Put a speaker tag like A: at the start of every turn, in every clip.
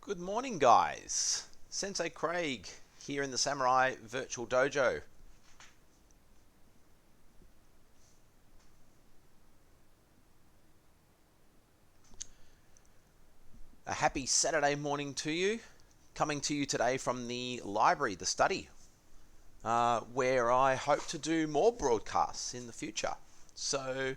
A: Good morning, guys. Sensei Craig here in the Samurai Virtual Dojo. A happy Saturday morning to you. Coming to you today from the library, the study, where I hope to do more broadcasts in the future. So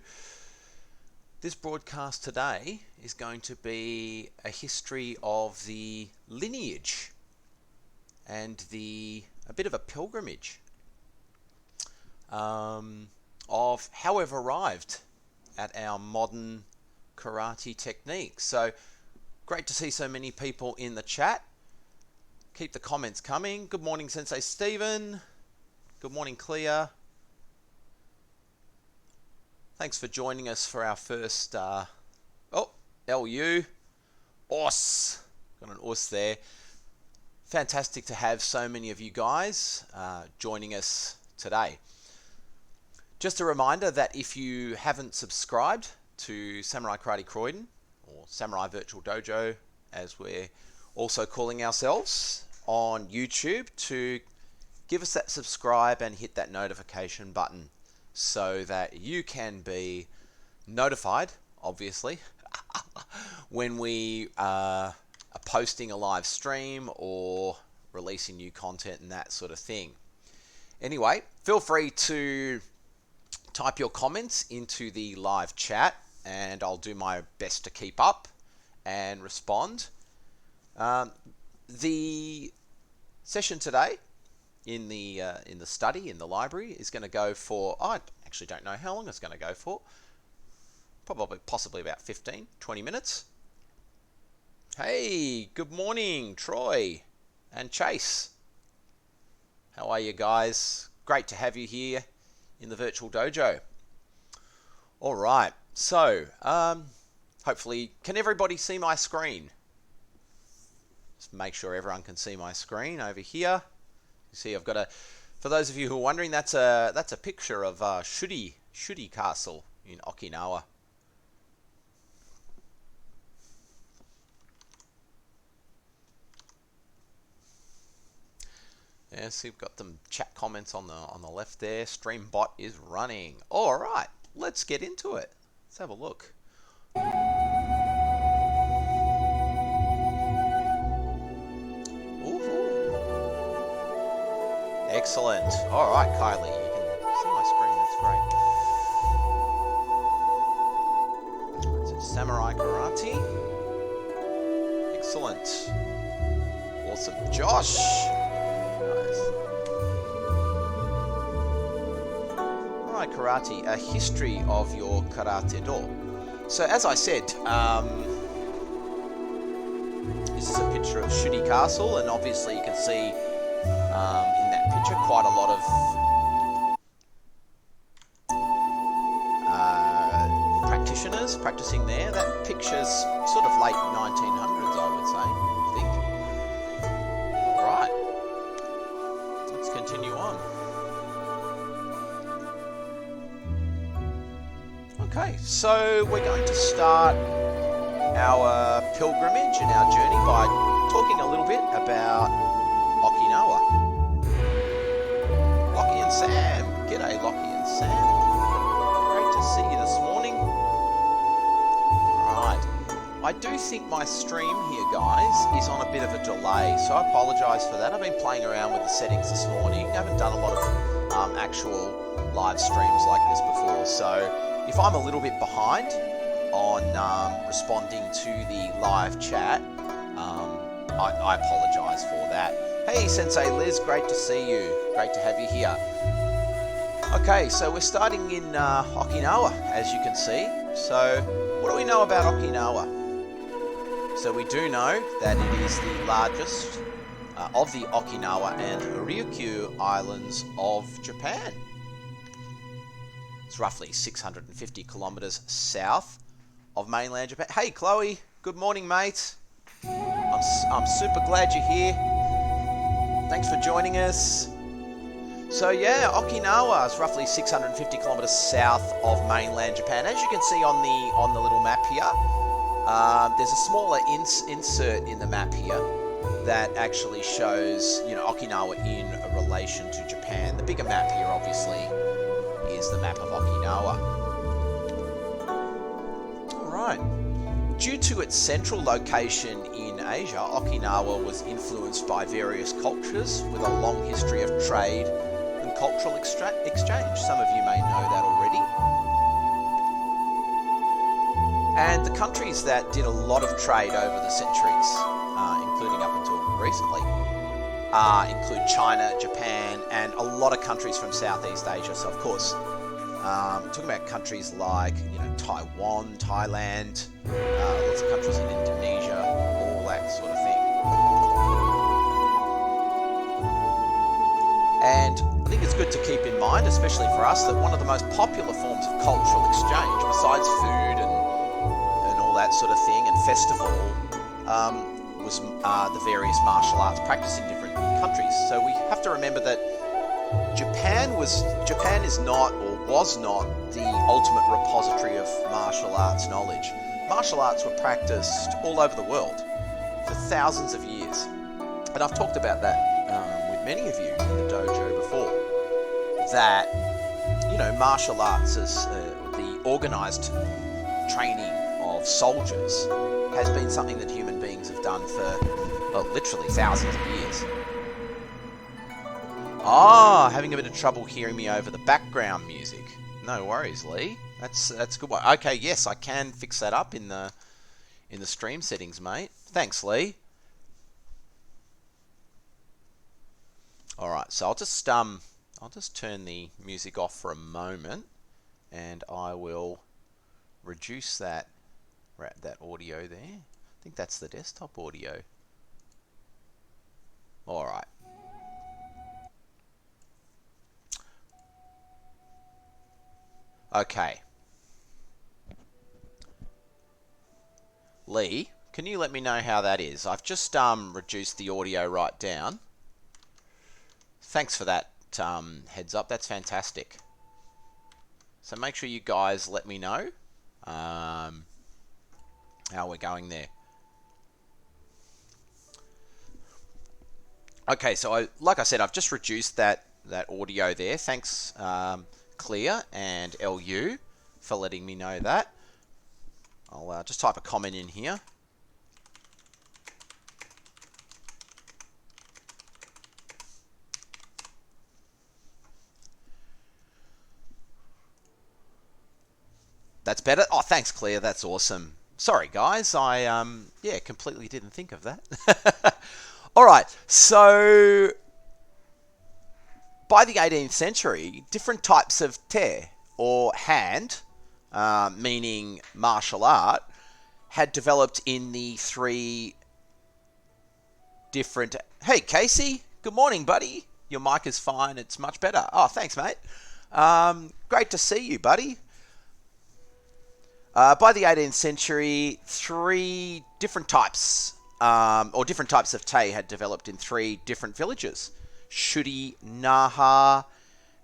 A: this broadcast today is going to be a history of the lineage and a bit of a pilgrimage of how we've arrived at our modern karate techniques. So great to see so many people in the chat. Keep the comments coming. Good morning, Sensei Stephen. Good morning, Clea. Thanks for joining us for our first, LU. Os. Got an os there. Fantastic to have so many of you guys joining us today. Just a reminder that if you haven't subscribed to Samurai Karate Croydon, or Samurai Virtual Dojo, as we're also calling ourselves, on YouTube, to give us that subscribe and hit that notification button so that you can be notified, obviously, when we are posting a live stream or releasing new content and that sort of thing. Anyway, feel free to type your comments into the live chat and I'll do my best to keep up and respond. The session today in the study, in the library, is going to go for, I actually don't know how long it's going to go for. Possibly about 15-20 minutes. Hey, good morning, Troy and Chase. How are you guys? Great to have you here in the virtual dojo. All right, so hopefully, can everybody see my screen? Just make sure everyone can see my screen over here. You see, I've got for those of you who are wondering, that's a picture of Shuri-te Castle in Okinawa. Yeah, so we've got some chat comments on the left there. Streambot is running. All right, let's get into it. Let's have a look. Ooh. Excellent. All right, Kylie, you can see my screen. That's great. So Samurai Karate. Excellent. Awesome. Josh. Samurai Karate, a history of your karate do. So as I said, this is a picture of Shuri Castle, and obviously you can see in that picture quite a lot of practitioners practicing there. That picture's sort of late 1900s, I would say, I think. All right, let's continue on. Okay, so we're going to start our pilgrimage and our journey by talking a little bit about Okinawa. Lockie and Sam. G'day, Lockie and Sam. Great to see you this morning. Alright. I do think my stream here, guys, is on a bit of a delay, so I apologise for that. I've been playing around with the settings this morning. I haven't done a lot of actual live streams like this before, so if I'm a little bit behind on responding to the live chat, I apologise for that. Hey, Sensei Liz, great to see you. Great to have you here. Okay, so we're starting in Okinawa, as you can see. So, what do we know about Okinawa? So we do know that it is the largest of the Okinawa and Ryukyu Islands of Japan. It's roughly 650 kilometers south of mainland Japan. Hey, Chloe. Good morning, mate. I'm super glad you're here. Thanks for joining us. So yeah, Okinawa is roughly 650 kilometers south of mainland Japan. As you can see on the little map here, There's a smaller insert in the map here that actually shows, Okinawa in relation to Japan. The bigger map here, obviously, is the map of Okinawa. All right. Due to its central location in Asia, Okinawa was influenced by various cultures with a long history of trade and cultural exchange. Some of you may know that already. And the countries that did a lot of trade over the centuries, including up until recently, include China, Japan, and a lot of countries from Southeast Asia. So, of course, talking about countries like Taiwan, Thailand, lots of countries in Indonesia, all that sort of thing. And I think it's good to keep in mind, especially for us, that one of the most popular forms of cultural exchange, besides food and all that sort of thing, and festival, was the various martial arts practiced in different countries. So we have to remember that Japan is not, or was not, the ultimate repository of martial arts knowledge. Martial arts were practiced all over the world for thousands of years. And I've talked about that with many of you in the dojo before, that, martial arts as the organised training of soldiers has been something that human beings have done for literally thousands of years. Having a bit of trouble hearing me over the background music. No worries, Lee. That's a good one. Okay, yes, I can fix that up in the stream settings, mate. Thanks, Lee. All right, so I'll just turn the music off for a moment, and I will reduce that audio there. I think that's the desktop audio. All right. Okay. Lee, can you let me know how that is? I've just reduced the audio right down. Thanks for that heads up. That's fantastic. So make sure you guys let me know how we're going there. Okay, so like I said, I've just reduced that audio there. Thanks, Clear and LU, for letting me know that. I'll just type a comment in here. That's better. Oh, thanks, Clear. That's awesome. Sorry, guys. I completely didn't think of that. All right. So by the 18th century, different types of te, or hand, meaning martial art, had developed in the three different... Hey, Casey. Good morning, buddy. Your mic is fine. It's much better. Oh, thanks, mate. Great to see you, buddy. By the 18th century, three different types, different types of te had developed in three different villages: Shuri, Naha,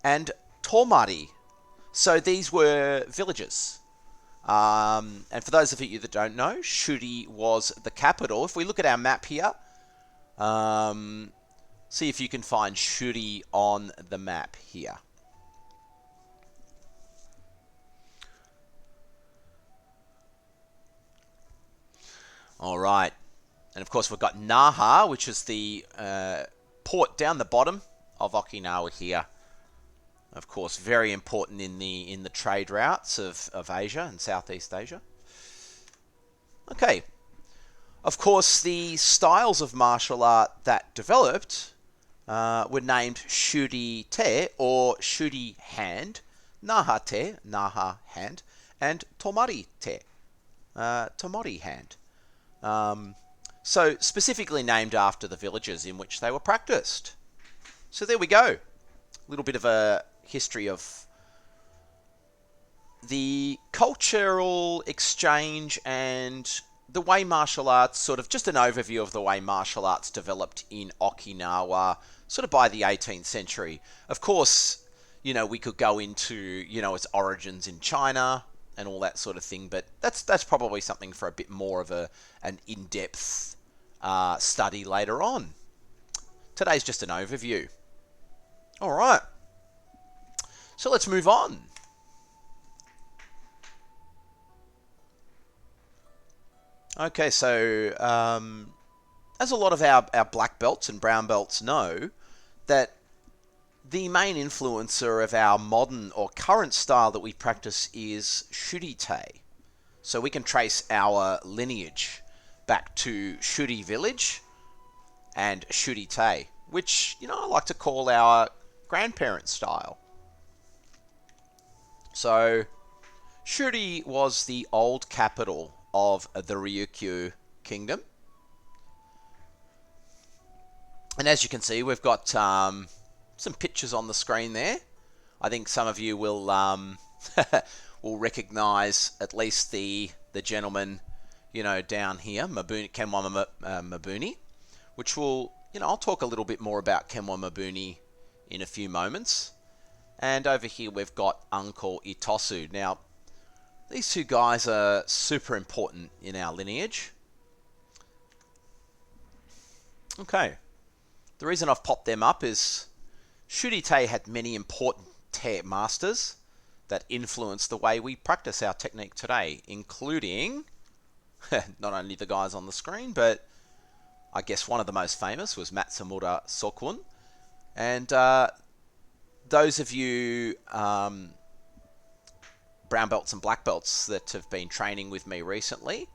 A: and Tomari. So these were villages. And for those of you that don't know, Shuri was the capital. If we look at our map here, see if you can find Shuri on the map here. All right. And of course, we've got Naha, which is the port down the bottom of Okinawa here. Of course, very important in the trade routes of Asia and Southeast Asia. Okay. Of course, the styles of martial art that developed were named Shuri-te, or Shuri hand, Naha-te, Naha hand, and Tomari-te, Tomari hand. So specifically named after the villages in which they were practiced. So there we go. A little bit of a history of the cultural exchange and the way martial arts, sort of just an overview of the way martial arts developed in Okinawa, sort of by the 18th century. Of course, we could go into, its origins in China, and all that sort of thing. But that's probably something for a bit more of an in-depth study later on. Today's just an overview. All right. So let's move on. Okay, so as a lot of our black belts and brown belts know, that the main influencer of our modern or current style that we practice is Shuri-te. So we can trace our lineage back to Shuri village and Shuri-te, which, I like to call our grandparent style. So Shuri was the old capital of the Ryukyu kingdom. And as you can see, we've got some pictures on the screen there. I think some of you will will recognize at least the gentleman, down here, Kenwa Mabuni, which will, I'll talk a little bit more about Kenwa Mabuni in a few moments. And over here we've got Uncle Itosu. Now, these two guys are super important in our lineage. Okay. The reason I've popped them up is Shuri-te had many important te masters that influenced the way we practice our technique today, including not only the guys on the screen, but I guess one of the most famous was Matsumura Sokun. And those of you brown belts and black belts that have been training with me recently,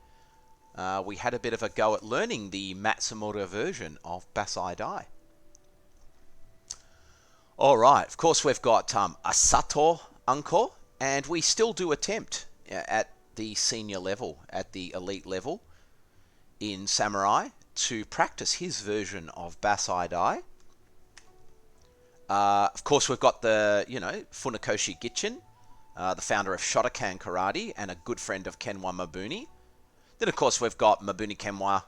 A: we had a bit of a go at learning the Matsumura version of Basai Dai. Alright, of course we've got a Sato Unko, and we still do attempt at the senior level, at the elite level in Samurai, to practice his version of Basai Dai. Of course we've got the, Funakoshi Gichin, the founder of Shotokan Karate and a good friend of Kenwa Mabuni. Then, of course, we've got Mabuni Kenwa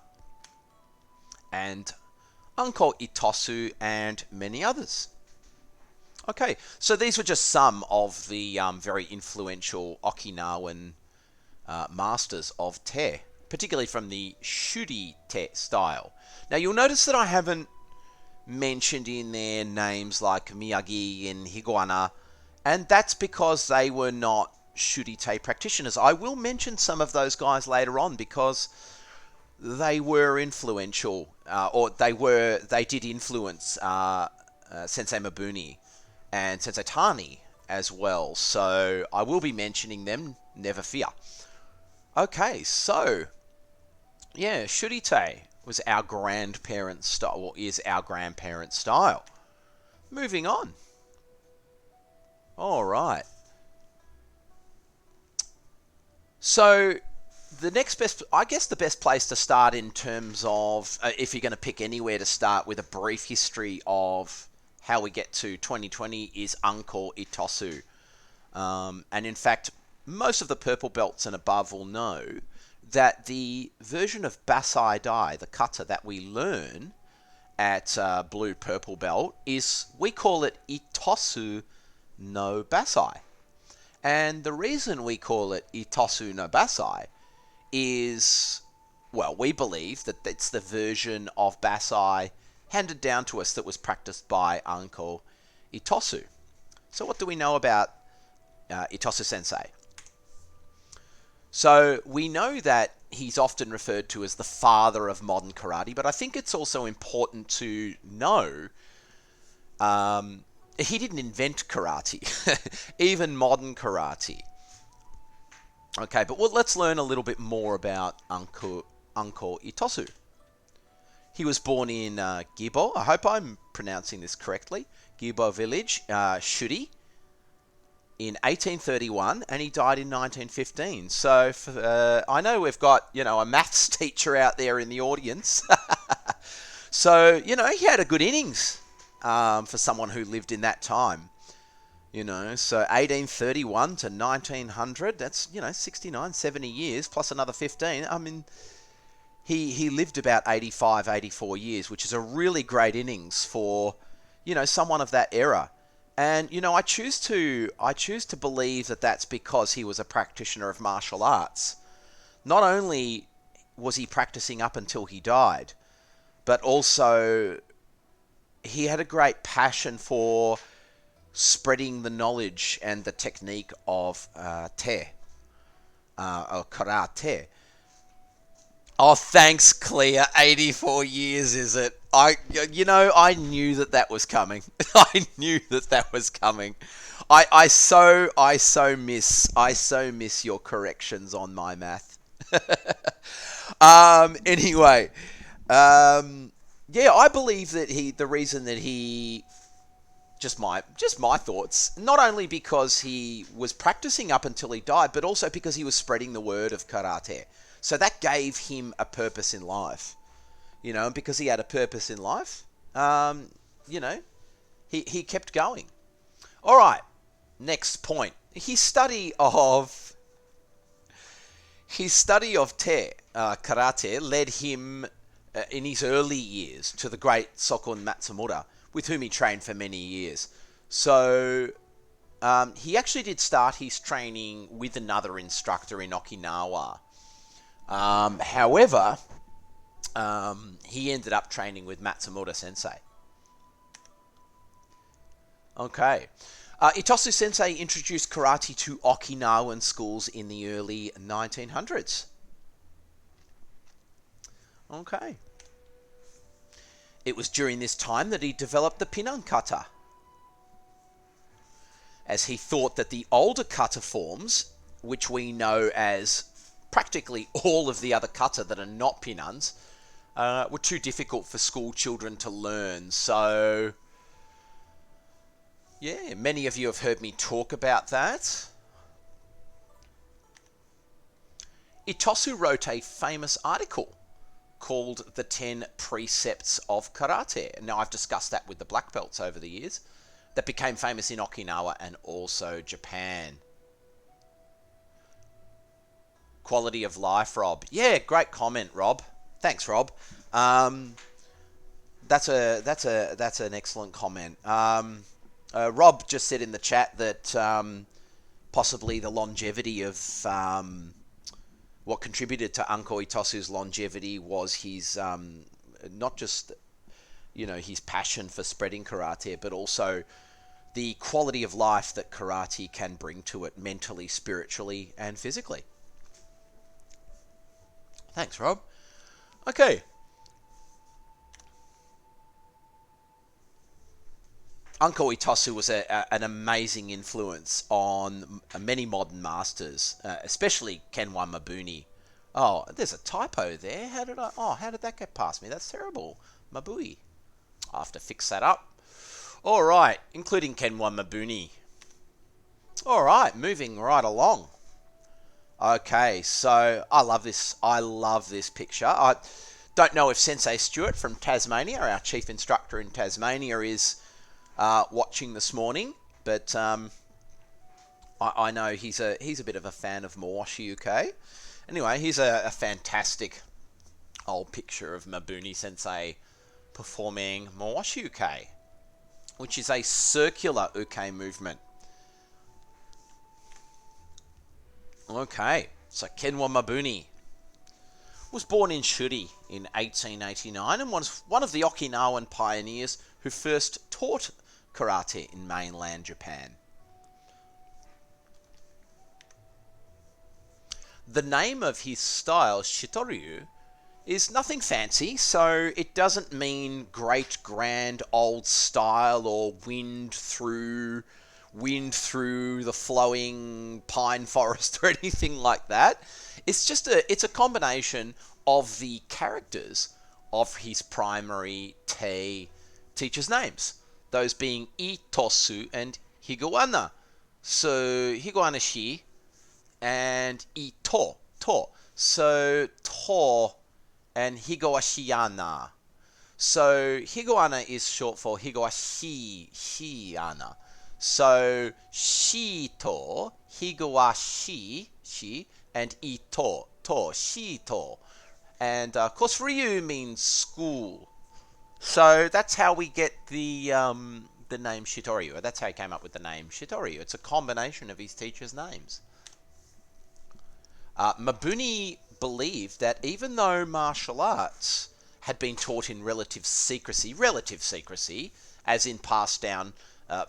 A: and Uncle Itosu and many others. Okay, so these were just some of the very influential Okinawan masters of te, particularly from the Shuri-te style. Now, you'll notice that I haven't mentioned in there names like Miyagi and Higuana, and that's because they were not Shuri-te practitioners. I will mention some of those guys later on because they were influential, or they did influence Sensei Mabuni and Sensei Tani as well. So I will be mentioning them, never fear. Okay, so yeah, Shuri-te was our grandparent style, or is our grandparent style. Moving on. All right. So the next best, I guess the best place to start in terms of, if you're going to pick anywhere to start with a brief history of how we get to 2020, is Uncle Itosu. And in fact, most of the purple belts and above will know that the version of Basai Dai, the kata that we learn at blue purple belt, is, we call it Itosu no Basai. And the reason we call it Itosu no Basai is, well, we believe that it's the version of Basai handed down to us that was practiced by Uncle Itosu. So what do we know about Itosu Sensei? So we know that he's often referred to as the father of modern karate, but I think it's also important to know he didn't invent karate, even modern karate. Okay, but let's learn a little bit more about Uncle Itosu. He was born in Gibo, I hope I'm pronouncing this correctly, Gibo village, Shuri, in 1831, and he died in 1915. So I know we've got, a maths teacher out there in the audience. So, he had a good innings for someone who lived in that time. So 1831 to 1900, that's, 69, 70 years, plus another 15. I mean, he lived about 85, 84 years, which is a really great innings for, someone of that era. And I choose to believe that that's because he was a practitioner of martial arts. Not only was he practicing up until he died, but also he had a great passion for spreading the knowledge and the technique of or karate. Oh, thanks, Clea. 84 years, is it? I knew that was coming. I knew that was coming. I so miss your corrections on my math. Anyway, yeah, I believe that the reason that he, just my thoughts, not only because he was practicing up until he died, but also because he was spreading the word of karate. So that gave him a purpose in life, and because he had a purpose in life, you know, he kept going. All right, next point. His study of karate led him in his early years to the great Sokun Matsumura, with whom he trained for many years. So he actually did start his training with another instructor in Okinawa. However, he ended up training with Matsumura Sensei. Okay. Itosu Sensei introduced karate to Okinawan schools in the early 1900s. Okay. It was during this time that he developed the Pinan kata, as he thought that the older kata forms, which we know as practically all of the other kata that are not Pinans, were too difficult for school children to learn. So, yeah, many of you have heard me talk about that. Itosu wrote a famous article called The 10 Precepts of Karate. Now, I've discussed that with the black belts over the years. That became famous in Okinawa and also Japan. Quality of life, Rob. Yeah, great comment, Rob. Thanks, Rob. That's an excellent comment. Rob just said in the chat that possibly the longevity of what contributed to Uncle Itosu's longevity was his not just his passion for spreading karate, but also the quality of life that karate can bring to it mentally, spiritually, and physically. Thanks, Rob. Okay. Uncle Itosu was an amazing influence on many modern masters, especially Kenwa Mabuni. Oh, there's a typo there. How did that get past me? That's terrible. Mabui. I'll have to fix that up. All right, including Kenwa Mabuni. All right, moving right along. Okay, so I love this. I love this picture. I don't know if Sensei Stewart from Tasmania, our chief instructor in Tasmania, is watching this morning, but I know he's a bit of a fan of Mawashi UK. Anyway, here's a fantastic old picture of Mabuni Sensei performing Mawashi UK, which is a circular uke movement. Okay, so Kenwa Mabuni was born in Shuri in 1889 and was one of the Okinawan pioneers who first taught karate in mainland Japan. The name of his style, Shito-ryu, is nothing fancy, so it doesn't mean great, grand, old style or wind through the flowing pine forest or anything like that. It's a combination of the characters of his primary teachers' names, those being Itosu and Higawana. So Higawana-shi and Ito, to. So to and Higawashiyana. So Higawana is short for Higawashiyana. So Shito, Higawashi, shi, and Ito, to, Shito. And of course, Ryu means school. So that's how we get the the name Shito-ryu. That's how he came up with the name Shito-ryu. It's a combination of his teachers' names. Mabuni believed that even though martial arts had been taught in relative secrecy, as in passed down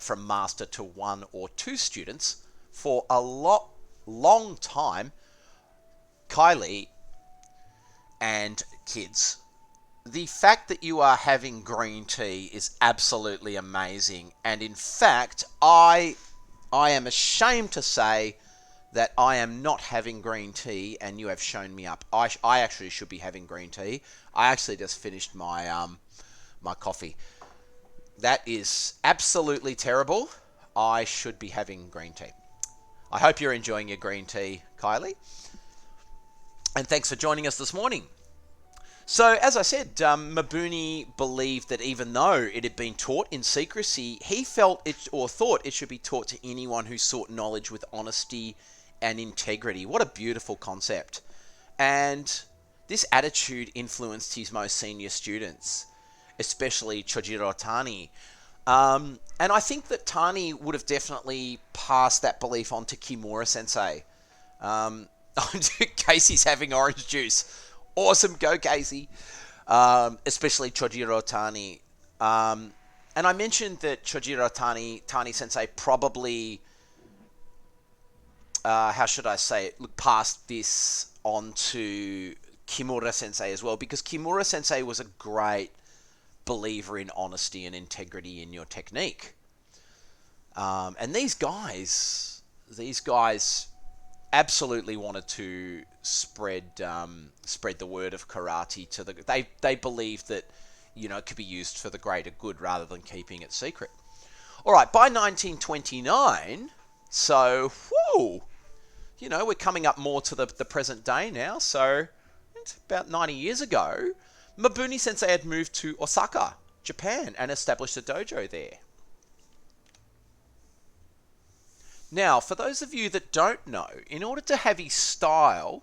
A: from master to one or two students, for a long time, Kylie and kids, the fact that you are having green tea is absolutely amazing. And in fact, I am ashamed to say that I am not having green tea, and you have shown me up. I actually should be having green tea. I actually just finished my my coffee. That is absolutely terrible. I should be having green tea. I hope you're enjoying your green tea, Kylie. And thanks for joining us this morning. So, as I said, Mabuni believed that even though it had been taught in secrecy, he felt it or thought it should be taught to anyone who sought knowledge with honesty and integrity. What a beautiful concept. And this attitude influenced his most senior students, especially Chojiro Tani. And I think that Tani would have definitely passed that belief on to Kimura Sensei. Casey's having orange juice. Awesome, go Casey. Especially Chojiro Tani. And I mentioned that Chojiro Tani Sensei probably, how should I say it, passed this on to Kimura Sensei as well, because Kimura Sensei was a great believer in honesty and integrity in your technique. And these guys absolutely wanted to spread the word of karate to the. They believed that, you know, it could be used for the greater good rather than keeping it secret. All right, by 1929, so whoo, you know, we're coming up more to the present day now. So it's about 90 years ago, Mabuni Sensei had moved to Osaka, Japan, and established a dojo there. Now, for those of you that don't know, in order to have his style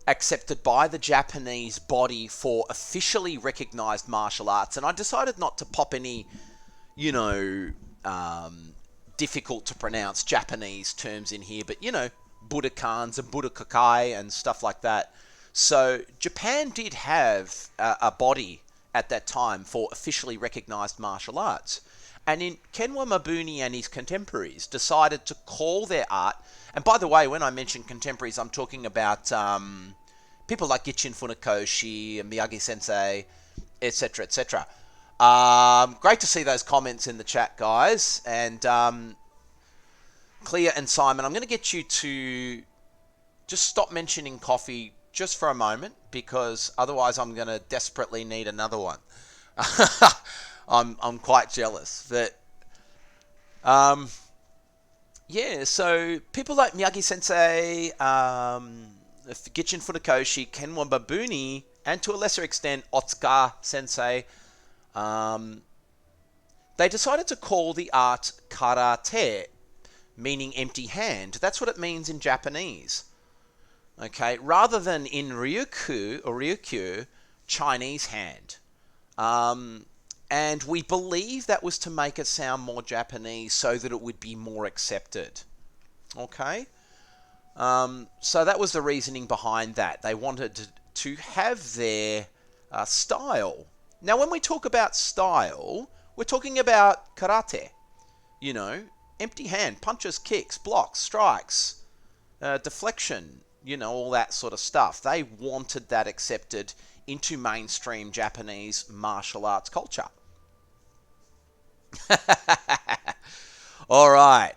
A: accepted by the Japanese body for officially recognized martial arts, and I decided not to pop any, you know, difficult to pronounce Japanese terms in here, but, you know, Budokans and Budokai and stuff like that. So Japan did have a body at that time for officially recognized martial arts. And in Kenwa Mabuni and his contemporaries decided to call their art, and by the way, when I mention contemporaries, I'm talking about people like Gichin Funakoshi and Miyagi Sensei, etc., etc. Great to see those comments in the chat, guys. And Clea and Simon, I'm going to get you to just stop mentioning coffee just for a moment, because otherwise I'm going to desperately need another one. I'm quite jealous. But yeah, so people like Miyagi Sensei, Gichin Funakoshi, Kenwa Mabuni, and to a lesser extent Otsuka Sensei, they decided to call the art karate, meaning empty hand. That's what it means in Japanese. Okay, rather than in Ryukyu, Chinese hand. And we believe that was to make it sound more Japanese so that it would be more accepted. Okay? So that was the reasoning behind that. They wanted to have their style. Now, when we talk about style, we're talking about karate. You know, empty hand, punches, kicks, blocks, strikes, deflection, you know, all that sort of stuff. They wanted that accepted into mainstream Japanese martial arts culture. All right.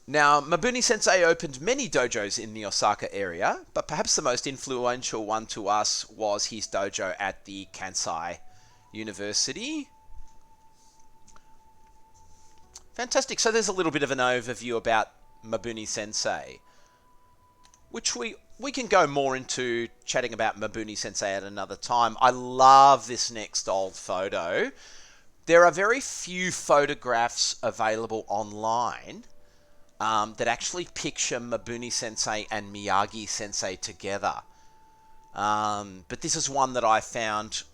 A: Now, Mabuni Sensei opened many dojos in the Osaka area, but perhaps the most influential one to us was his dojo at the Kansai University. Fantastic. So there's a little bit of an overview about Mabuni Sensei, which we can go more into chatting about Mabuni Sensei at another time. I love this next old photo. There are very few photographs available online that actually picture Mabuni Sensei and Miyagi Sensei together. But this is one that I found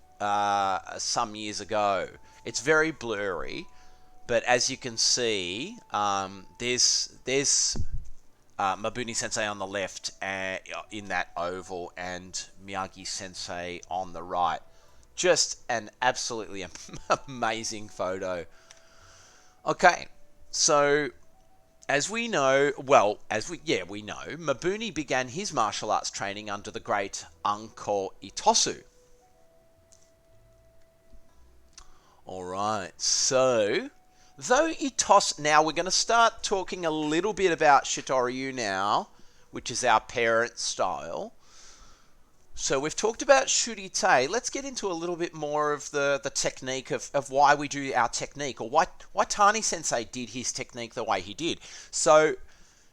A: some years ago. It's very blurry, but as you can see, there's Mabuni Sensei on the left in that oval, and Miyagi Sensei on the right. Just an absolutely amazing photo. Okay, so as we know, we know, Mabuni began his martial arts training under the great Uncle Itosu. Alright, so though Itosu, now we're going to start talking a little bit about Shito-ryu now, which is our parent style. So we've talked about Shuri-te. Let's get into a little bit more of the technique of why we do our technique, or why Tani Sensei did his technique the way he did. So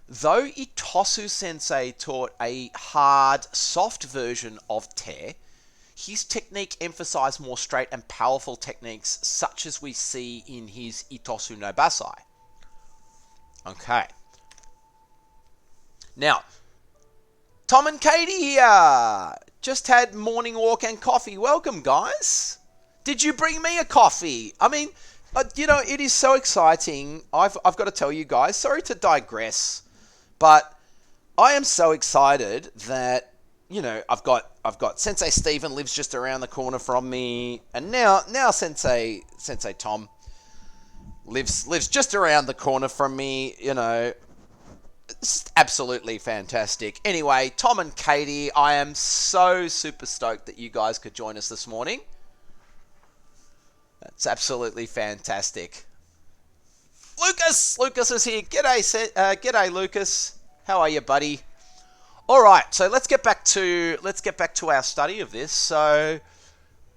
A: though Itosu Sensei taught a hard, soft version of te, his technique emphasized more straight and powerful techniques such as we see in his Itosu no Basai. Okay. Now, Tom and Katie here. Just had morning walk and coffee. Welcome, guys. Did you bring me a coffee? I mean, it is so exciting. I've got to tell you guys, sorry to digress, but I am so excited that, I've got Sensei Stephen lives just around the corner from me, and now Sensei Tom lives just around the corner from me, It's absolutely fantastic. Anyway, Tom and Katie, I am so super stoked that you guys could join us this morning. That's absolutely fantastic. Lucas is here. G'day, Lucas. How are you, buddy? All right, so let's get back to our study of this. So,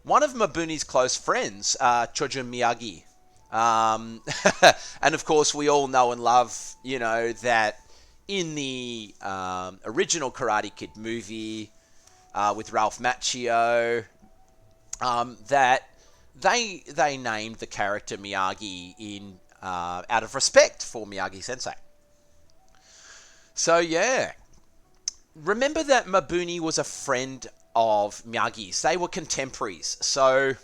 A: one of Mabuni's close friends, Chojun Miyagi, and of course we all know and love, that in the original Karate Kid movie with Ralph Macchio, that they named the character Miyagi in out of respect for Miyagi Sensei. So yeah, remember that Mabuni was a friend of Miyagi's. They were contemporaries. So,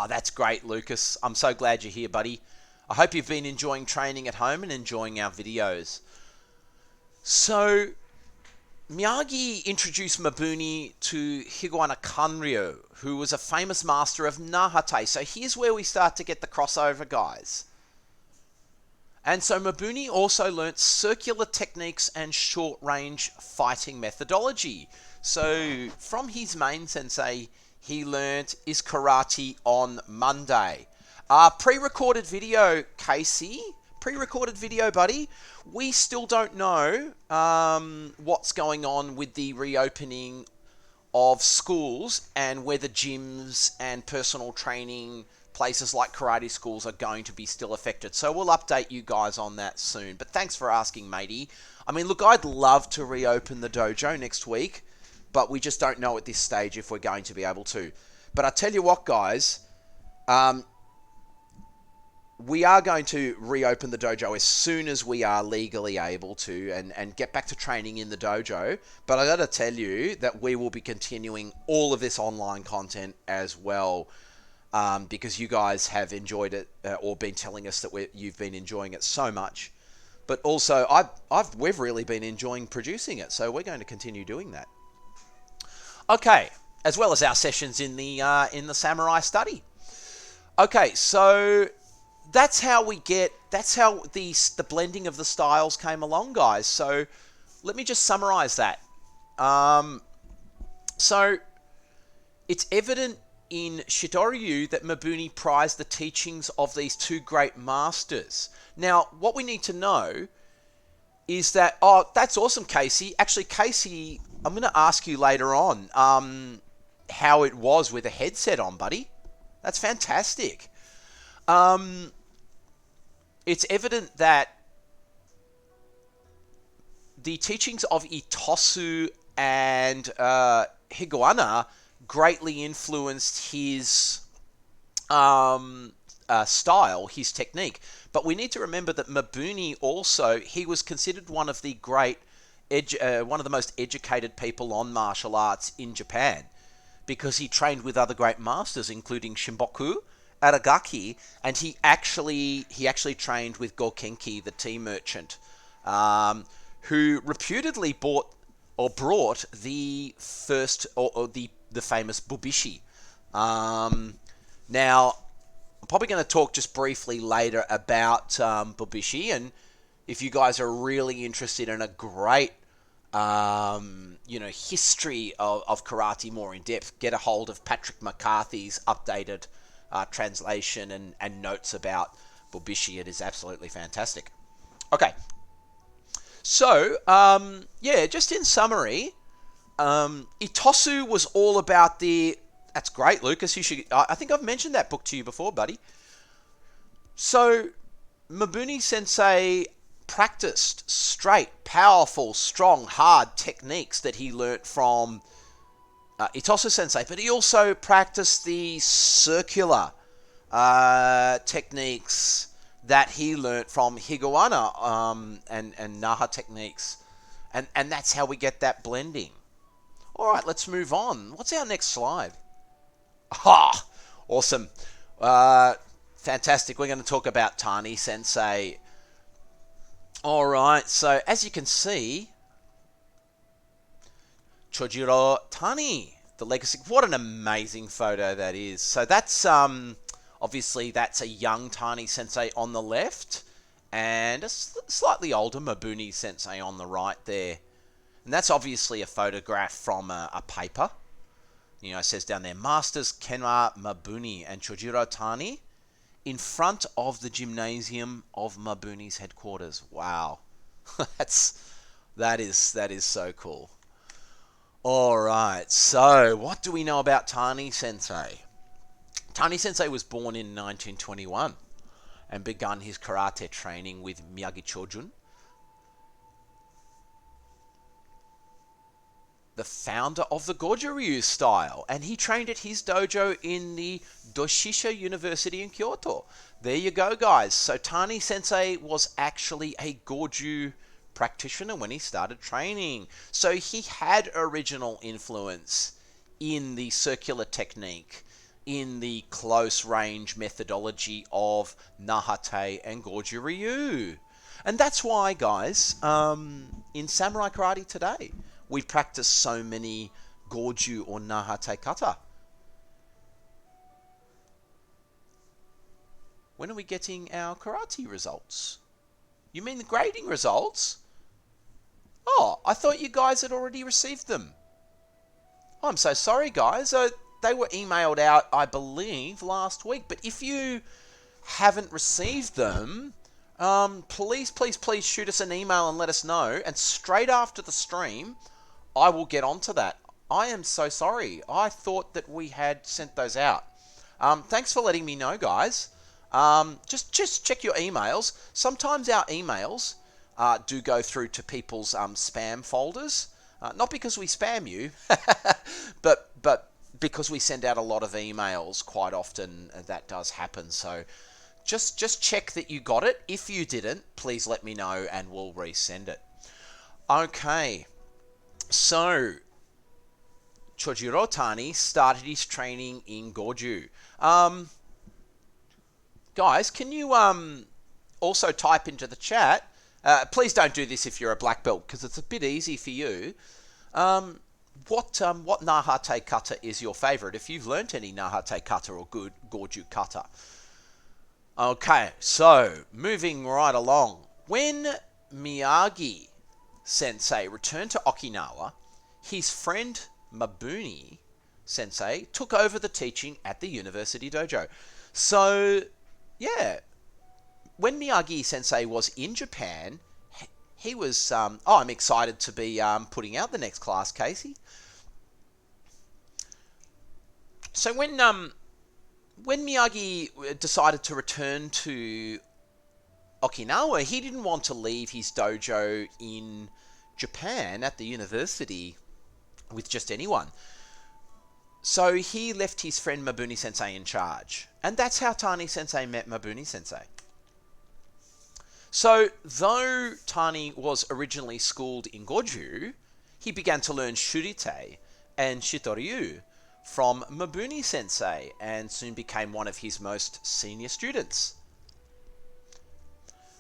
A: that's great, Lucas. I'm so glad you're here, buddy. I hope you've been enjoying training at home and enjoying our videos. So, Miyagi introduced Mabuni to Higuana Kanryo, who was a famous master of Nahate. So here's where we start to get the crossover, guys. And so Mabuni also learnt circular techniques and short-range fighting methodology. So from his main sensei, he learnt is karate on Monday. Pre-recorded video, Casey. Pre-recorded video, buddy. We still don't know what's going on with the reopening of schools and whether gyms and personal training places like karate schools are going to be still affected. So we'll update you guys on that soon. But thanks for asking, matey. I mean, look, I'd love to reopen the dojo next week, but we just don't know at this stage if we're going to be able to. But I tell you what, guys, we are going to reopen the dojo as soon as we are legally able to and get back to training in the dojo. But I got to tell you that we will be continuing all of this online content as well, because you guys have enjoyed it or been telling us that you've been enjoying it so much. But also, we've really been enjoying producing it, so we're going to continue doing that. Okay, as well as our sessions in the samurai study. Okay, so that's how the blending of the styles came along, guys. So let me just summarize that. So it's evident in Shito-ryu that Mabuni prized the teachings of these two great masters. Now, what we need to know is that, that's awesome, Casey. Actually, Casey, I'm going to ask you later on how it was with a headset on, buddy. That's fantastic. It's evident that the teachings of Itosu and Higuana greatly influenced his style, his technique. But we need to remember that Mabuni also, he was considered one of the most educated people on martial arts in Japan, because he trained with other great masters, including Shimboku, Aragaki, and he actually trained with Gokenki, the tea merchant, who reputedly brought the first or the famous bubishi. Now, I'm probably going to talk just briefly later about bubishi, and if you guys are really interested in a great history of karate more in depth, get a hold of Patrick McCarthy's updated translation and notes about bubishi. It is absolutely fantastic. Okay, so just in summary, Itosu was all about the... That's great, Lucas. You should. I think I've mentioned that book to you before, buddy. So, Mabuni Sensei practiced straight, powerful, strong, hard techniques that he learnt from Itosu Sensei, but he also practiced the circular techniques that he learnt from Higawana and Naha techniques, and that's how we get that blending. All right, let's move on. What's our next slide? Ah, awesome. Fantastic. We're going to talk about Tani Sensei. All right, so as you can see, Chojiro Tani, the legacy. What an amazing photo that is. So that's obviously that's a young Tani Sensei on the left, and a slightly older Mabuni Sensei on the right there. And that's obviously a photograph from a paper. It says down there, Masters Kenwa Mabuni and Chojiro Tani in front of the gymnasium of Mabuni's headquarters. Wow. that is so cool. All right, so what do we know about Tani Sensei? Tani Sensei was born in 1921 and begun his karate training with Miyagi Chojun, the founder of the Goju-ryu style, and he trained at his dojo in the Doshisha University in Kyoto. There you go, guys. So Tani Sensei was actually a Goju practitioner when he started training. So he had original influence in the circular technique, in the close range methodology of Nahate and Goju-ryu. And that's why, guys, in Samurai Karate today, we practice so many Goju or Nahate kata. When are we getting our karate results? You mean the grading results? Oh, I thought you guys had already received them. Oh, I'm so sorry, guys. They were emailed out, I believe, last week. But if you haven't received them, please shoot us an email and let us know. And straight after the stream, I will get onto that. I am so sorry. I thought that we had sent those out. Thanks for letting me know, guys. Just check your emails. Sometimes our emails do go through to people's spam folders. Not because we spam you, but because we send out a lot of emails quite often. That does happen. So just check that you got it. If you didn't, please let me know and we'll resend it. Okay. So, Chojiro Tani started his training in Goju. Guys, can you also type into the chat? Please don't do this if you're a black belt, because it's a bit easy for you. What Nahate kata is your favorite? If you've learnt any Nahate kata or good Goju kata. Okay, so moving right along. When Miyagi Sensei returned to Okinawa, his friend Mabuni Sensei took over the teaching at the University Dojo. So, yeah, when Miyagi Sensei was in Japan, he was... I'm excited to be putting out the next class, Casey. So when Miyagi decided to return to Okinawa, he didn't want to leave his dojo in Japan at the university with just anyone. So he left his friend Mabuni Sensei in charge. And that's how Tani Sensei met Mabuni Sensei. So though Tani was originally schooled in Goju, he began to learn Shuri-te and Shito-ryu from Mabuni Sensei and soon became one of his most senior students.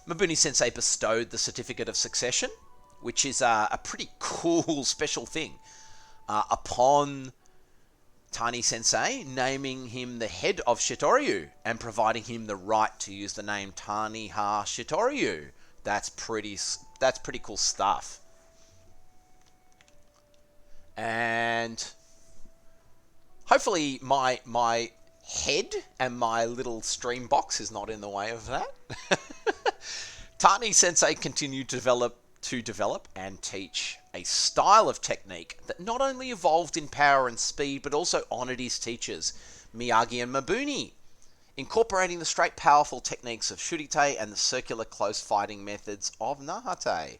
A: Mabuni Sensei bestowed the Certificate of Succession, which is a pretty cool special thing, upon Tani Sensei, naming him the head of Shito-ryu and providing him the right to use the name Tani Ha Shito-ryu. That's pretty cool stuff. And hopefully my head and my little stream box is not in the way of that. Tani Sensei continued to develop and teach a style of technique that not only evolved in power and speed, but also honored his teachers, Miyagi and Mabuni, incorporating the straight, powerful techniques of Shuri-te and the circular close fighting methods of Nahate.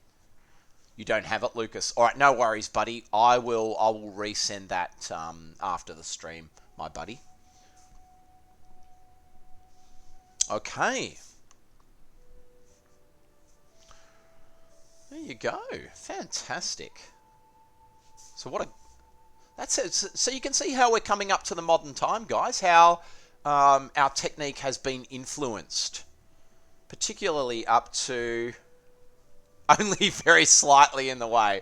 A: You don't have it, Lucas. All right, no worries, buddy. I will resend that after the stream, my buddy. Okay. There you go. Fantastic. So that's it. So you can see how we're coming up to the modern time, guys. How our technique has been influenced, particularly up to only very slightly in the way.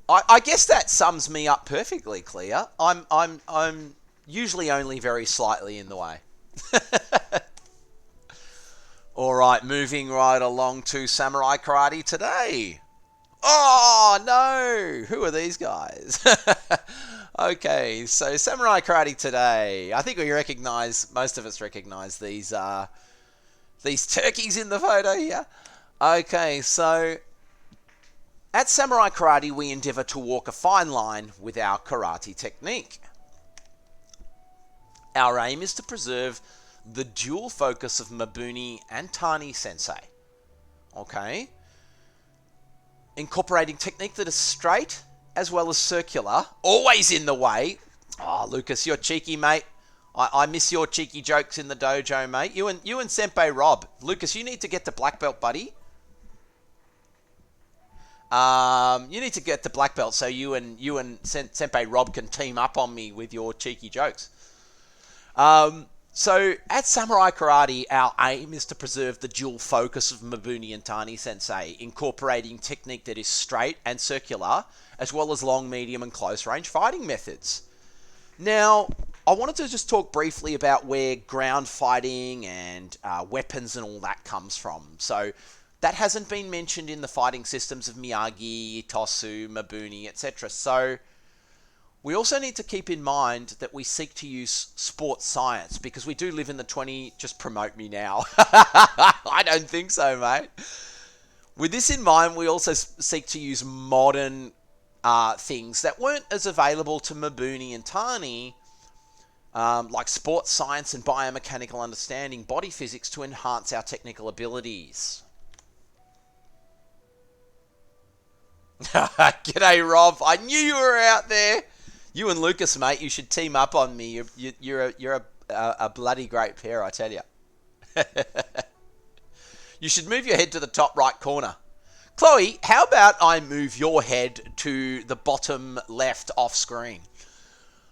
A: I guess that sums me up perfectly, Clea. I'm usually only very slightly in the way. All right, moving right along to Samurai Karate Today. Oh, no! Who are these guys? Okay, so Samurai Karate Today. I think most of us recognize these turkeys in the photo here. Okay, so at Samurai Karate, we endeavor to walk a fine line with our karate technique. Our aim is to preserve the dual focus of Mabuni and Tani Sensei. Okay? Incorporating technique that is straight as well as circular, always in the way. Oh, Lucas, you're cheeky, mate. I miss your cheeky jokes in the dojo, mate. You and Senpai Rob. Lucas, you need to get to black belt, buddy. You need to get to black belt so you and Senpai Rob can team up on me with your cheeky jokes. So at Samurai Karate, our aim is to preserve the dual focus of Mabuni and Tani Sensei, incorporating technique that is straight and circular, as well as long, medium, and close range fighting methods. Now, I wanted to just talk briefly about where ground fighting and weapons and all that comes from. So that hasn't been mentioned in the fighting systems of Miyagi, Tosu, Mabuni, etc. So we also need to keep in mind that we seek to use sports science because we do live in the just promote me now. I don't think so, mate. With this in mind, we also seek to use modern things that weren't as available to Mabuni and Tani, like sports science and biomechanical understanding, body physics, to enhance our technical abilities. G'day, Rob. I knew you were out there. You and Lucas, mate, you should team up on me. You're a bloody great pair, I tell you. You should move your head to the top right corner. Chloe, how about I move your head to the bottom left off screen?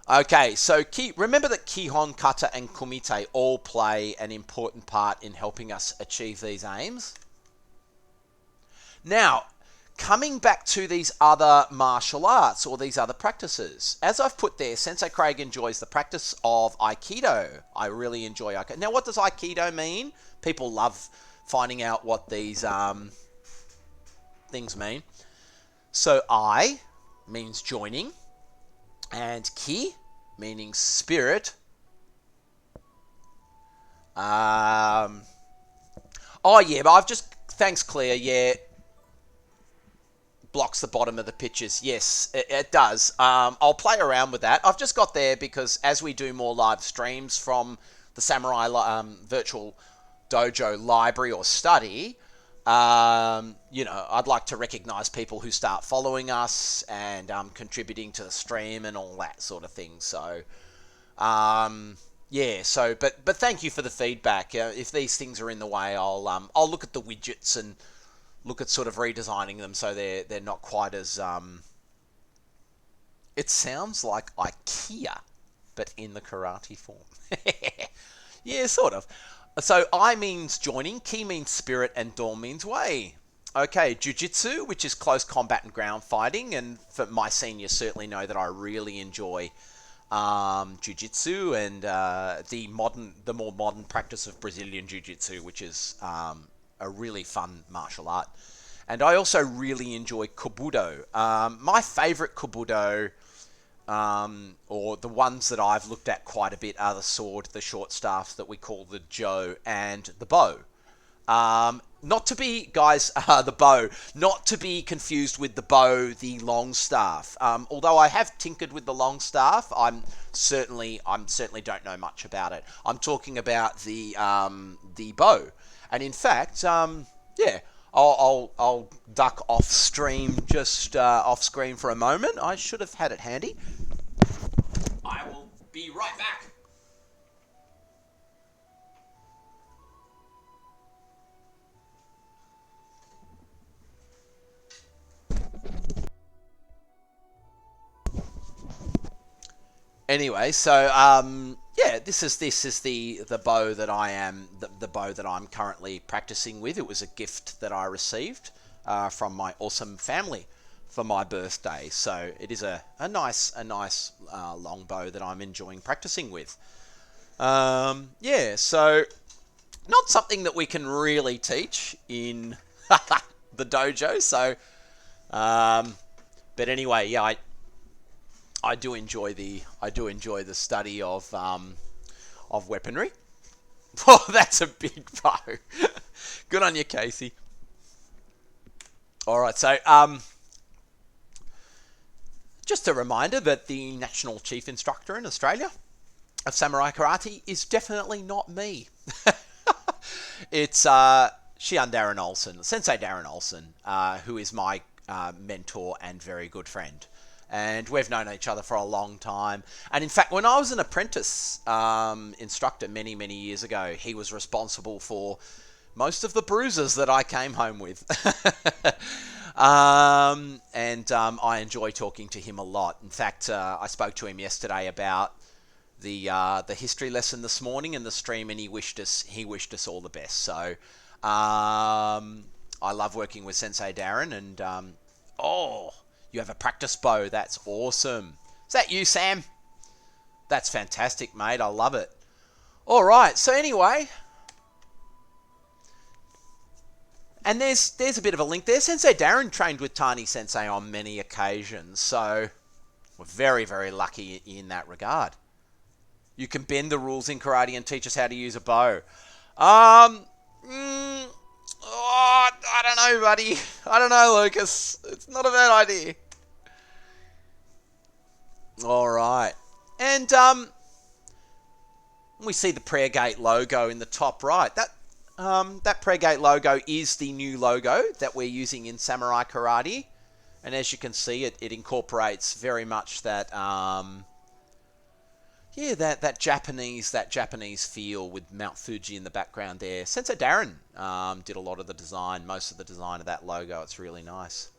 A: Okay, so remember that Kihon, Kata, and Kumite all play an important part in helping us achieve these aims. Now, coming back to these other martial arts or these other practices, as I've put there, Sensei Craig enjoys the practice of Aikido. I really enjoy Aikido. Now, what does Aikido mean? People love finding out what these things mean. So, I means joining, and Ki meaning spirit. Oh yeah, but thanks Claire, yeah. Blocks the bottom of the pictures. Yes, it does. I'll play around with that. I've just got there because as we do more live streams from the Samurai virtual dojo library or study, I'd like to recognize people who start following us and contributing to the stream and all that sort of thing. So, but thank you for the feedback. If these things are in the way, I'll look at the widgets and look at sort of redesigning them so they're not quite as. It sounds like IKEA. but in the karate form. Yeah, sort of. So I means joining, ki means spirit, and do means way. Okay, jiu-jitsu, which is close combat and ground fighting, and for my seniors certainly know that I really enjoy jiu-jitsu and the more modern practice of Brazilian jiu-jitsu, which is a really fun martial art. And I also really enjoy kobudo. My favorite kobudo, or the ones that I've looked at quite a bit, are the sword, the short staff that we call the jo, and the bow. Not to be, guys, the bow, not to be confused with the bow, the long staff. Although I have tinkered with the long staff, I'm certainly don't know much about it. I'm talking about the bow, and in fact, yeah, I'll duck off stream, just off screen for a moment. I should have had it handy. I will be right back. Anyway, so yeah, this is the bow that the bow that I'm currently practicing with. It was a gift that I received from my awesome family for my birthday. So it is a nice long bow that I'm enjoying practicing with. Yeah, so not something that we can really teach in the dojo. So, but anyway, yeah, I do enjoy the study of weaponry. Oh, that's a big bow. Good on you, Casey. All right, so just a reminder that the National Chief Instructor in Australia of Samurai Karate is definitely not me. It's Shian Darren Olsen, Sensei Darren Olsen, who is my mentor and very good friend. And we've known each other for a long time. And in fact, when I was an apprentice instructor many years ago, he was responsible for most of the bruises that I came home with. And I enjoy talking to him a lot. In fact, I spoke to him yesterday about the history lesson this morning in the stream, and he wished us all the best. So I love working with Sensei Darren, and you have a practice bow. That's awesome. Is that you, Sam? That's fantastic, mate. I love it. All right. So anyway, and there's a bit of a link there. Sensei Darren trained with Tani Sensei on many occasions, so we're very lucky in that regard. You can bend the rules in karate and teach us how to use a bow. I don't know, buddy. I don't know, Lucas. It's not a bad idea. All right. And we see the prayer gate logo in the top right. That prayer gate logo is the new logo that we're using in Samurai Karate. And as you can see, it incorporates very much that that Japanese feel with Mount Fuji in the background there. Sensei Darren did a lot of the design, most of the design of that logo. It's really nice.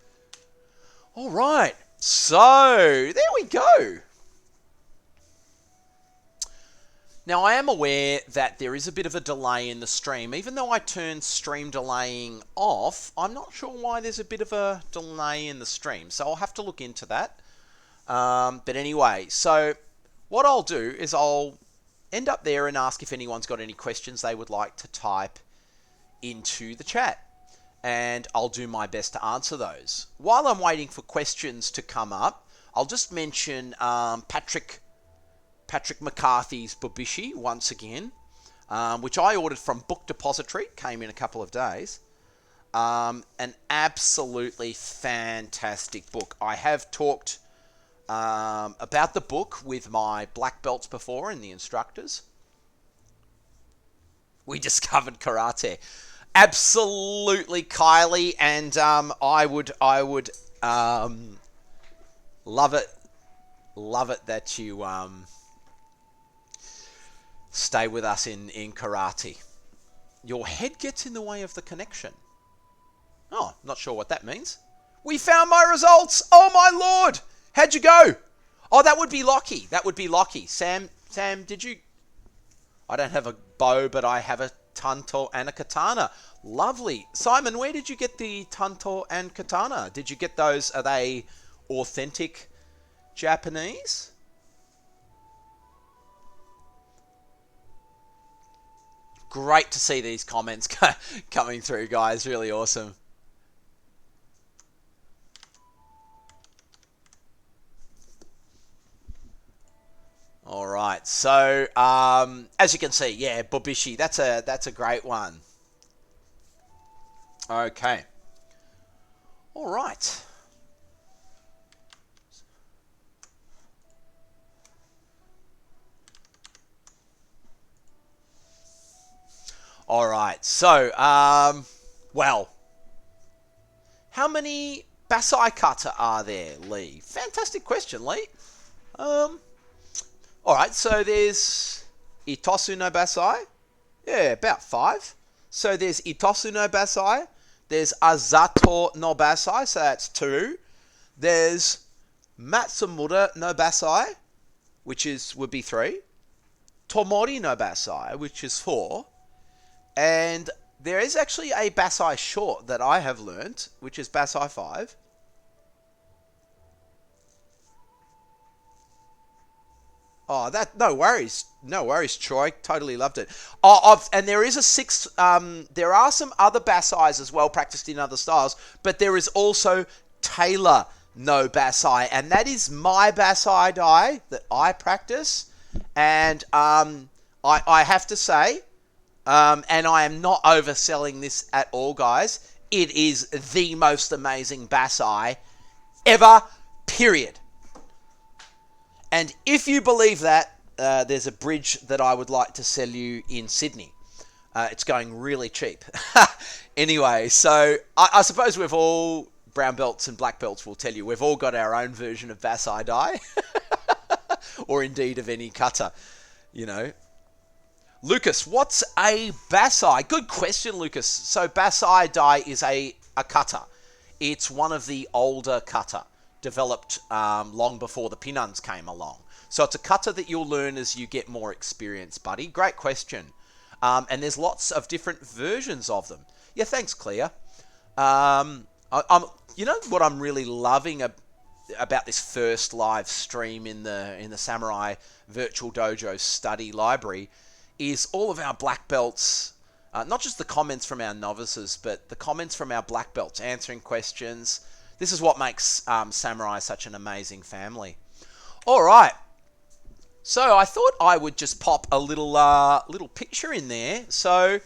A: All right, so there we go. Now, I am aware that there is a bit of a delay in the stream. Even though I turned stream delaying off, I'm not sure why there's a bit of a delay in the stream. So I'll have to look into that. But anyway, so what I'll do is I'll end up there and ask if anyone's got any questions they would like to type into the chat. And I'll do my best to answer those. While I'm waiting for questions to come up, I'll just mention Patrick McCarthy's Bubishi once again, which I ordered from Book Depository, came in a couple of days. An absolutely fantastic book. I have talked about the book with my black belts before and the instructors. We discovered karate. Absolutely, Kylie, and I would love it that you stay with us in karate. Your head gets in the way of the connection. Oh, not sure what that means. We found my results. Oh my lord, how'd you go? Oh, that would be Lockie. That would be Lockie. Sam, did you... I don't have a bow, but I have a tanto and a katana. Lovely. Simon, where did you get the tanto and katana? Did you get those? Are they authentic Japanese? Great to see these comments coming through, guys. Really awesome. All right. So, as you can see, yeah, Bobishi. That's a great one. Okay. All right. All right. So, well, how many Basai kata are there, Lee? Fantastic question, Lee. All right. So there's Itosu no Basai. Yeah, about 5. So there's Itosu no Basai. There's Azato no Basai. So that's 2. There's Matsumura no Basai, which would be 3. Tomori no Basai, which is 4. And there is actually a Basai short that I have learnt, which is Basai 5. Oh, no worries, Troy. Totally loved it. And there is a 6. There are some other Basais as well, practiced in other styles, but there is also Taylor no Basai, and that is my Basai Dai that I practice. And I have to say. And I am not overselling this at all, guys. It is the most amazing Basai ever, period. And if you believe that, there's a bridge that I would like to sell you in Sydney. It's going really cheap. Anyway, so I suppose we've all, brown belts and black belts will tell you, we've all got our own version of Basai Dai. Or indeed of any kata, you know. Lucas, what's a Basai? Good question, Lucas. So Basai Dai is a kata. It's one of the older kata, developed long before the Pinuns came along. So it's a kata that you'll learn as you get more experience, buddy. Great question. And there's lots of different versions of them. Yeah, thanks, Clea. You know what I'm really loving about this first live stream in the Samurai Virtual Dojo study library is all of our black belts, not just the comments from our novices, but the comments from our black belts, answering questions. This is what makes Samurai such an amazing family. All right. So I thought I would just pop a little picture in there. So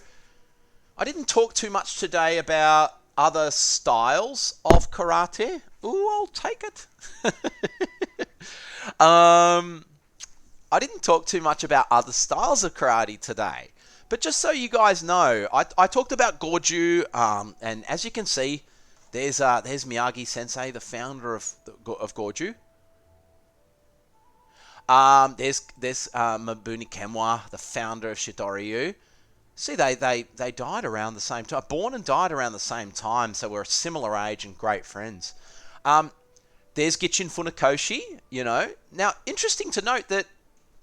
A: I didn't talk too much today about other styles of karate. Ooh, I'll take it. I didn't talk too much about other styles of karate today, but just so you guys know, I talked about Goju, and as you can see, there's Miyagi Sensei, the founder of Goju. There's Mabuni Kemwa, the founder of Shito-ryu. See, they died around the same time, born and died around the same time, so we're a similar age and great friends. There's Gichin Funakoshi, you know. Now, interesting to note that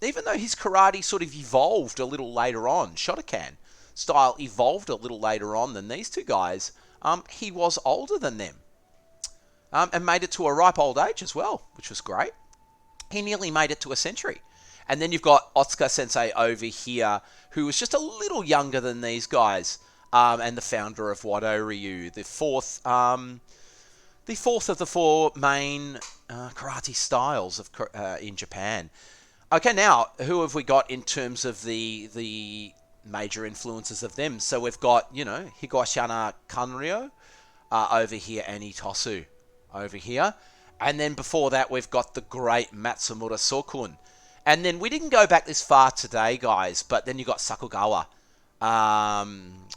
A: even though his karate sort of evolved a little later on, Shotokan style evolved a little later on than these two guys, he was older than them. And made it to a ripe old age as well, which was great. He nearly made it to a century. And then you've got Otsuka Sensei over here, who was just a little younger than these guys, and the founder of Wado-ryu, the fourth of the 4 main karate styles in Japan. Okay, now, who have we got in terms of the major influences of them? So we've got, you know, Higashiyama Kanryo over here, and Itosu over here. And then before that, we've got the great Matsumura Sokun. And then we didn't go back this far today, guys, but then you got Sakugawa,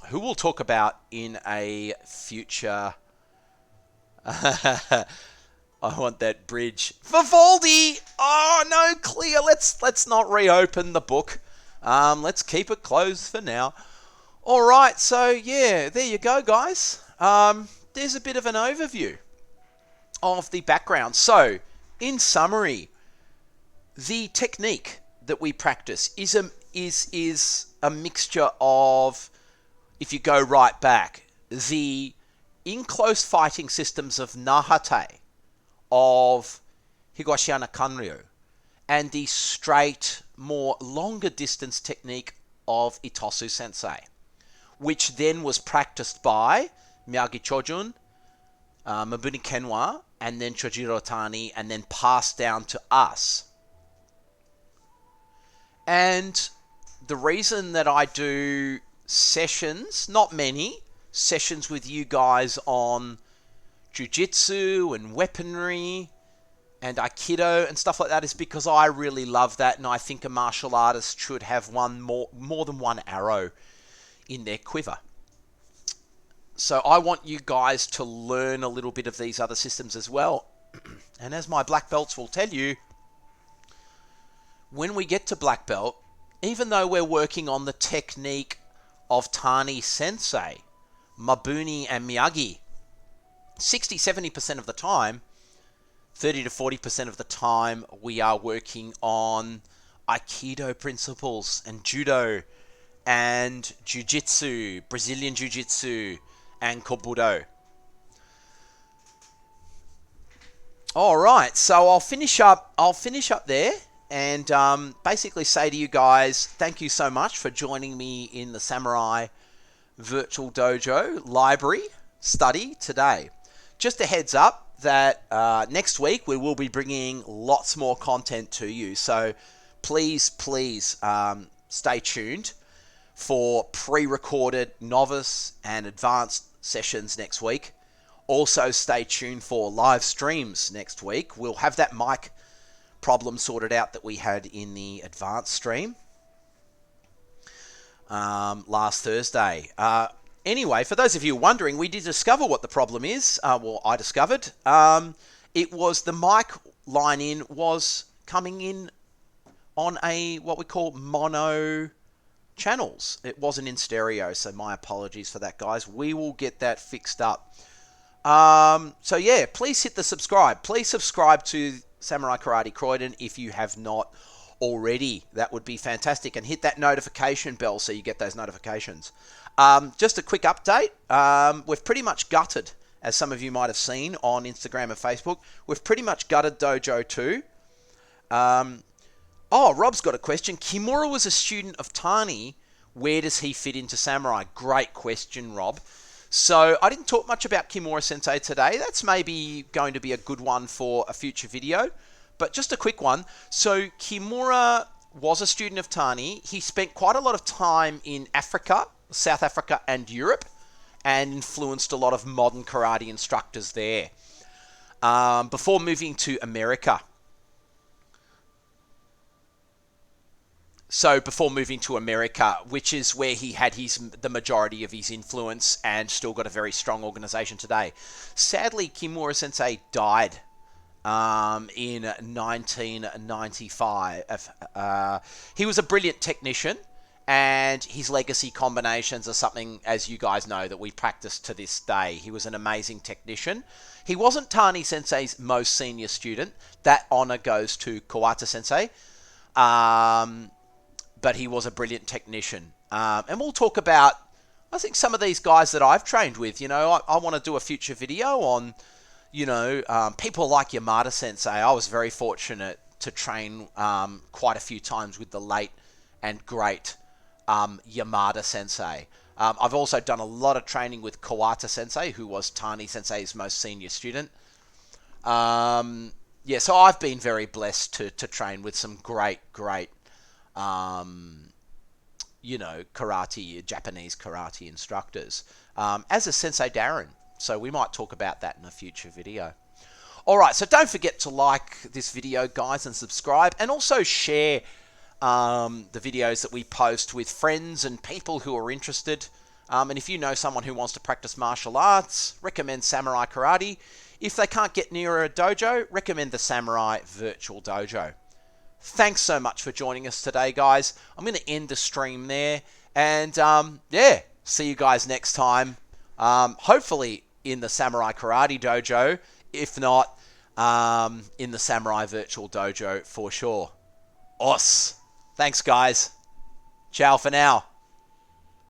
A: who we'll talk about in a future... I want that bridge. Vivaldi! Oh, no, Clea, let's not reopen the book. Let's keep it closed for now. All right, so, yeah, there you go, guys. There's a bit of an overview of the background. So, in summary, the technique that we practice is a mixture of, if you go right back, the in-close fighting systems of Nahate, of Higashiyama Kanryu, and the straight, more longer distance technique of Itosu Sensei, which then was practiced by Miyagi Chojun, Mabuni Kenwa, and then Chojiro Tani, and then passed down to us. And the reason that I do sessions, not many, sessions with you guys on jiu-jitsu and weaponry and aikido and stuff like that is because I really love that, and I think a martial artist should have more than one arrow in their quiver. So I want you guys to learn a little bit of these other systems as well. And as my black belts will tell you, when we get to black belt, even though we're working on the technique of Tani Sensei, Mabuni and Miyagi, 60-70% of the time, 30 to 40% of the time, we are working on Aikido principles and Judo and Jiu-Jitsu, Brazilian Jiu-Jitsu and Kobudo. All right, so I'll finish up there and basically say to you guys, thank you so much for joining me in the Samurai Virtual Dojo Library study today. Just a heads up that next week we will be bringing lots more content to you. So please stay tuned for pre-recorded novice and advanced sessions next week. Also stay tuned for live streams next week. We'll have that mic problem sorted out that we had in the advanced stream last Thursday. Anyway, for those of you wondering, we did discover what the problem is. Well, I discovered. It was the mic line in was coming in on a what we call mono channels. It wasn't in stereo, so my apologies for that, guys. We will get that fixed up. So yeah, please hit the subscribe. Please subscribe to Samurai Karate Croydon if you have not already. That would be fantastic. And hit that notification bell so you get those notifications. Just a quick update. We've pretty much gutted, as some of you might have seen on Instagram and Facebook, we've pretty much gutted Dojo 2. Rob's got a question. Kimura was a student of Tani. Where does he fit into Samurai? Great question, Rob. So I didn't talk much about Kimura Sensei today. That's maybe going to be a good one for a future video. But just a quick one. So Kimura was a student of Tani. He spent quite a lot of time in Africa, South Africa and Europe, and influenced a lot of modern karate instructors there before moving to America. So before moving to America, which is where he had the majority of his influence and still got a very strong organization today. Sadly, Kimura Sensei died in 1995. He was a brilliant technician, and his legacy combinations are something, as you guys know, that we practice to this day. He was an amazing technician. He wasn't Tani Sensei's most senior student. That honor goes to Kawata Sensei. But he was a brilliant technician. And we'll talk about, I think, some of these guys that I've trained with. You know, I want to do a future video on, people like Yamada Sensei. I was very fortunate to train quite a few times with the late and great Yamada Sensei. I've also done a lot of training with Kawata Sensei, who was Tani Sensei's most senior student. So I've been very blessed to train with some great Japanese karate instructors, as a Sensei Darren. So we might talk about that in a future video. All right, so don't forget to like this video, guys, and subscribe, and also share the videos that we post with friends and people who are interested. And if you know someone who wants to practice martial arts, recommend Samurai Karate. If they can't get near a dojo, recommend the Samurai Virtual Dojo. Thanks so much for joining us today, guys. I'm going to end the stream there. And, see you guys next time. Hopefully in the Samurai Karate Dojo. If not, in the Samurai Virtual Dojo for sure. Os. Thanks, guys. Ciao for now.